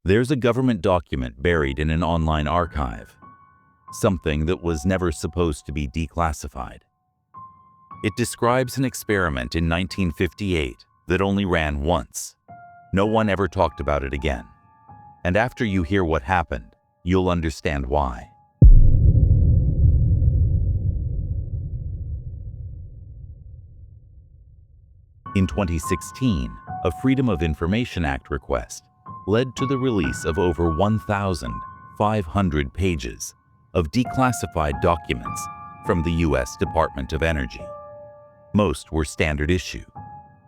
There's a government document buried in an online archive, something that was never supposed to be declassified. It describes an experiment in 1958 that only ran once. No one ever talked about it again. And after you hear what happened, you'll understand why. In 2016, a Freedom of Information Act request led to the release of over 1,500 pages of declassified documents from the U.S. Department of Energy. Most were standard issue,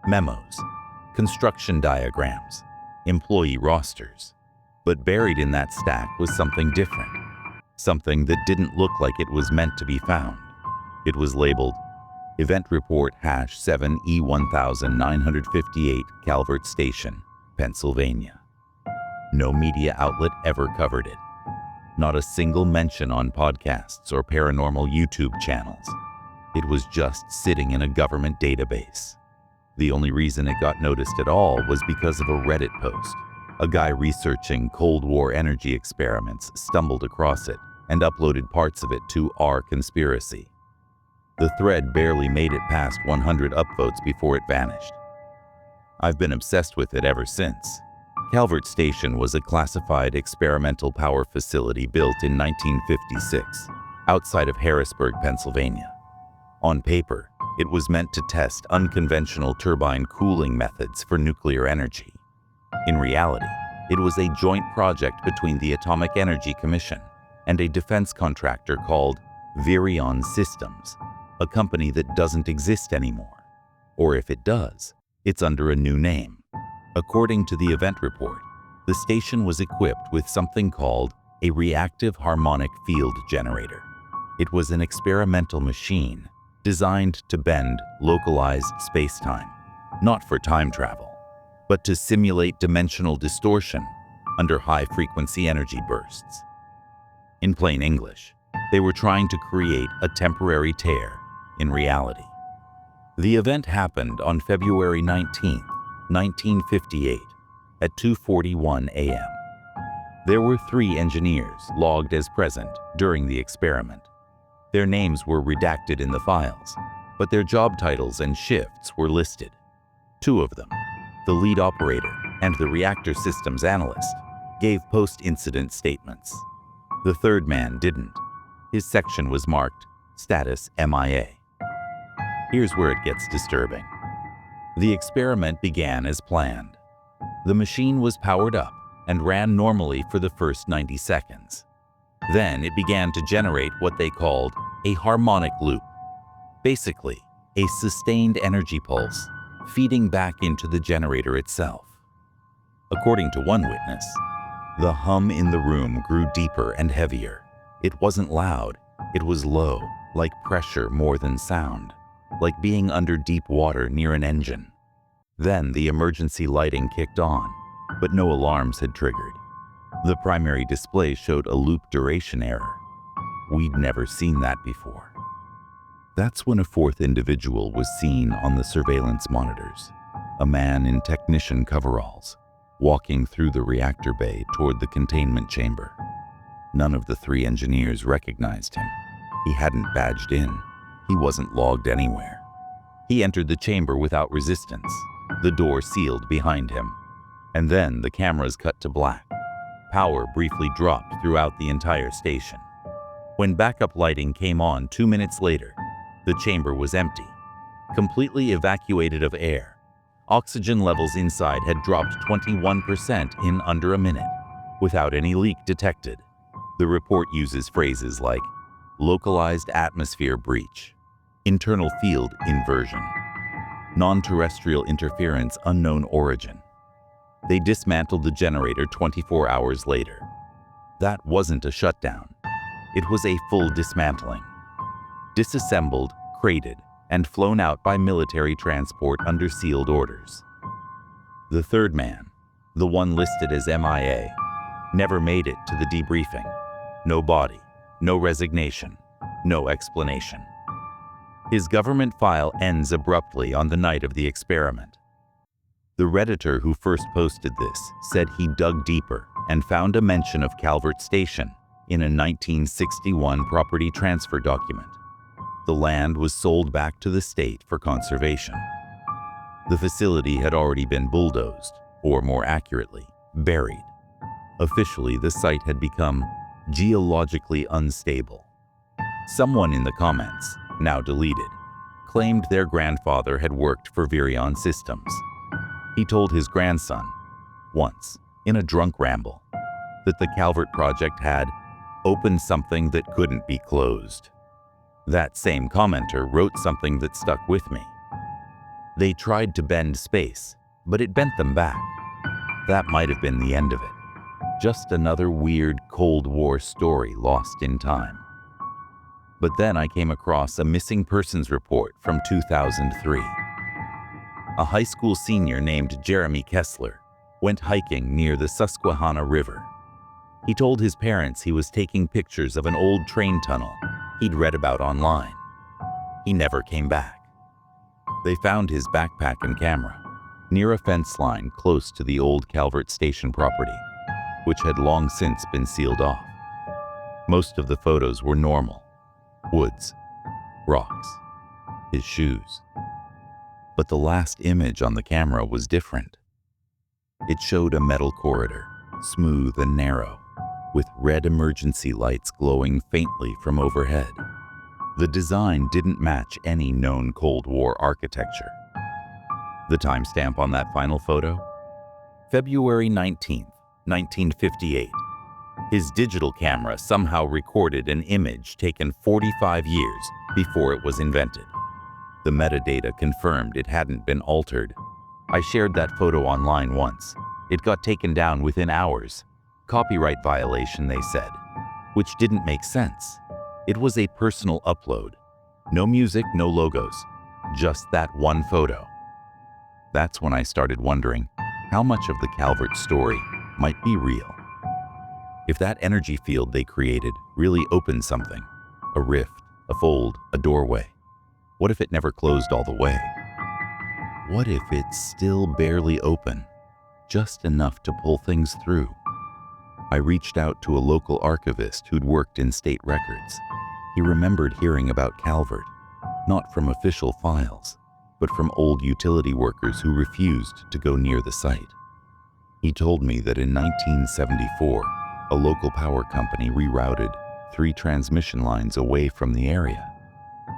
memos, construction diagrams, employee rosters. But buried in that stack was something different, something that didn't look like it was meant to be found. It was labeled Event Report #7E1958 Calvert Station, Pennsylvania. No media outlet ever covered it. Not a single mention on podcasts or paranormal YouTube channels. It was just sitting in a government database. The only reason it got noticed at all was because of a Reddit post. A guy researching Cold War energy experiments stumbled across it and uploaded parts of it to Our Conspiracy. The thread barely made it past 100 upvotes before it vanished. I've been obsessed with it ever since. Calvert Station was a classified experimental power facility built in 1956 outside of Harrisburg, Pennsylvania. On paper, it was meant to test unconventional turbine cooling methods for nuclear energy. In reality, it was a joint project between the Atomic Energy Commission and a defense contractor called Virion Systems, a company that doesn't exist anymore. Or if it does, it's under a new name. According to the event report, the station was equipped with something called a reactive harmonic field generator. It was an experimental machine designed to bend localized space-time, not for time travel, but to simulate dimensional distortion under high-frequency energy bursts. In plain English, they were trying to create a temporary tear in reality. The event happened on February 19, 1958, at 2:41 a.m. There were 3 engineers logged as present during the experiment. Their names were redacted in the files, but their job titles and shifts were listed. 2 of them, the lead operator and the reactor systems analyst, gave post-incident statements. The third man didn't. His section was marked Status MIA. Here's where it gets disturbing. The experiment began as planned. The machine was powered up and ran normally for the first 90 seconds. Then it began to generate what they called a harmonic loop. Basically, a sustained energy pulse feeding back into the generator itself. According to one witness, the hum in the room grew deeper and heavier. It wasn't loud, it was low, like pressure more than sound, like being under deep water near an engine. Then the emergency lighting kicked on, but no alarms had triggered. The primary display showed a loop duration error. We'd never seen that before. That's when a 4th individual was seen on the surveillance monitors, a man in technician coveralls, walking through the reactor bay toward the containment chamber. None of the 3 engineers recognized him. He hadn't badged in. He wasn't logged anywhere. He entered the chamber without resistance, the door sealed behind him. And then the cameras cut to black. Power briefly dropped throughout the entire station. When backup lighting came on 2 minutes later, the chamber was empty, completely evacuated of air. Oxygen levels inside had dropped 21% in under a minute, without any leak detected. The report uses phrases like localized atmosphere breach, internal field inversion, non-terrestrial interference unknown origin. They dismantled the generator 24 hours later. That wasn't a shutdown. It was a full dismantling. Disassembled, crated, and flown out by military transport under sealed orders. The third man, the one listed as MIA, never made it to the debriefing. No body, no resignation, no explanation. His government file ends abruptly on the night of the experiment. The Redditor who first posted this said he dug deeper and found a mention of Calvert Station in a 1961 property transfer document. The land was sold back to the state for conservation. The facility had already been bulldozed, or more accurately, buried. Officially, the site had become geologically unstable. Someone in the comments, now deleted, claimed their grandfather had worked for Virion Systems. He told his grandson, once, in a drunk ramble, that the Calvert project had opened something that couldn't be closed. That same commenter wrote something that stuck with me. They tried to bend space, but it bent them back. That might have been the end of it. Just another weird Cold War story lost in time. But then I came across a missing persons report from 2003. A high school senior named Jeremy Kessler went hiking near the Susquehanna River. He told his parents he was taking pictures of an old train tunnel he'd read about online. He never came back. They found his backpack and camera near a fence line close to the old Calvert Station property, which had long since been sealed off. Most of the photos were normal: woods, rocks, his shoes. But the last image on the camera was different. It showed a metal corridor, smooth and narrow, with red emergency lights glowing faintly from overhead. The design didn't match any known Cold War architecture. The timestamp on that final photo? February 19th, 1958. His digital camera somehow recorded an image taken 45 years before it was invented. The metadata confirmed it hadn't been altered. I shared that photo online once. It got taken down within hours. Copyright violation, they said, which didn't make sense. It was a personal upload. No music, no logos, just that one photo. That's when I started wondering how much of the Calvert story might be real. If that energy field they created really opened something, a rift, a fold, a doorway, what if it never closed all the way? What if it's still barely open, just enough to pull things through? I reached out to a local archivist who'd worked in state records. He remembered hearing about Calvert, not from official files, but from old utility workers who refused to go near the site. He told me that in 1974, a local power company rerouted 3 transmission lines away from the area.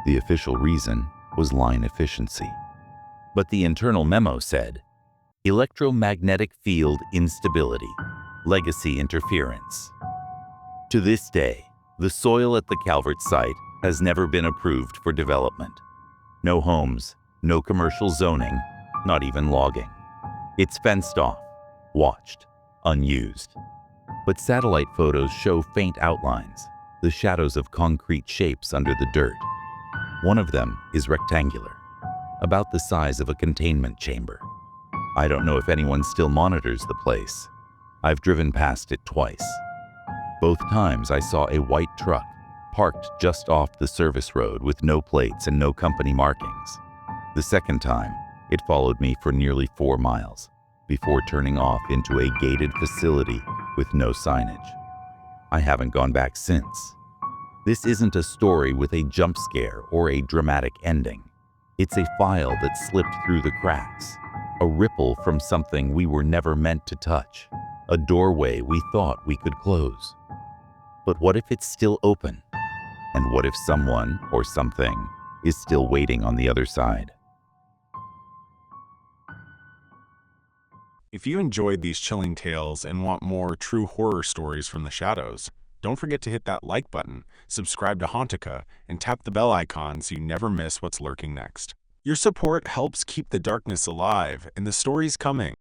The official reason was line efficiency. But the internal memo said, electromagnetic field instability, legacy interference. To this day, the soil at the Calvert site has never been approved for development. No homes, no commercial zoning, not even logging. It's fenced off, watched, unused. But satellite photos show faint outlines, the shadows of concrete shapes under the dirt. One of them is rectangular, about the size of a containment chamber. I don't know if anyone still monitors the place. I've driven past it twice. Both times I saw a white truck parked just off the service road with no plates and no company markings. The second time, it followed me for nearly 4 miles before turning off into a gated facility with no signage. I haven't gone back since. This isn't a story with a jump scare or a dramatic ending. It's a file that slipped through the cracks, a ripple from something we were never meant to touch, a doorway we thought we could close. But what if it's still open? And what if someone or something is still waiting on the other side? If you enjoyed these chilling tales and want more true horror stories from the shadows, don't forget to hit that like button, subscribe to Hauntica, and tap the bell icon so you never miss what's lurking next. Your support helps keep the darkness alive and the stories coming.